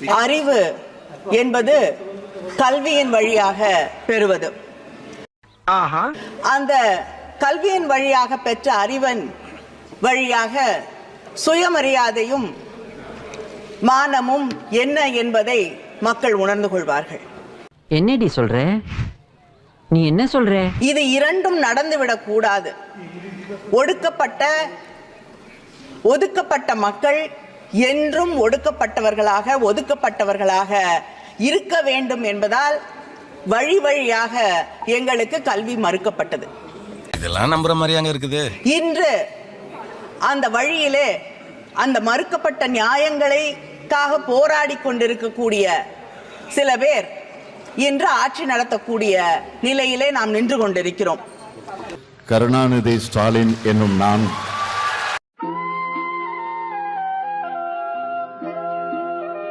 அறிவு என்பது கல்வியின் வழியாக பெறுவது. அந்த கல்வியின் வழியாக பெற்ற அறிவன் வழியாக சுயமரியாதையும் மானமும் என்ன என்பதை மக்கள் உணர்ந்து கொள்வார்கள். என்னடி சொல்ற? நீ என்ன சொல்ற? இது இரண்டும் நடந்துவிடக் கூடாது. ஒதுக்கப்பட்ட மக்கள் என்றும் ஒதுக்கப்பட்டவர்களாக இருக்க வேண்டும் என்பதால் வழி வழியாக எங்களுக்கு கல்வி மறுக்கப்பட்டது. இதெல்லாம் நம்புற மாதிரியாங்க இருக்குது. இன்று அந்த வழியிலே அந்த மறுக்கப்பட்ட நியாயங்களுக்காக போராடி கொண்டிருக்கக்கூடிய சில பேர் இன்று ஆட்சி நடத்தக்கூடிய நிலையிலே நாம் நின்று கொண்டிருக்கிறோம். கருணாநிதி ஸ்டாலின் என்னும் நான்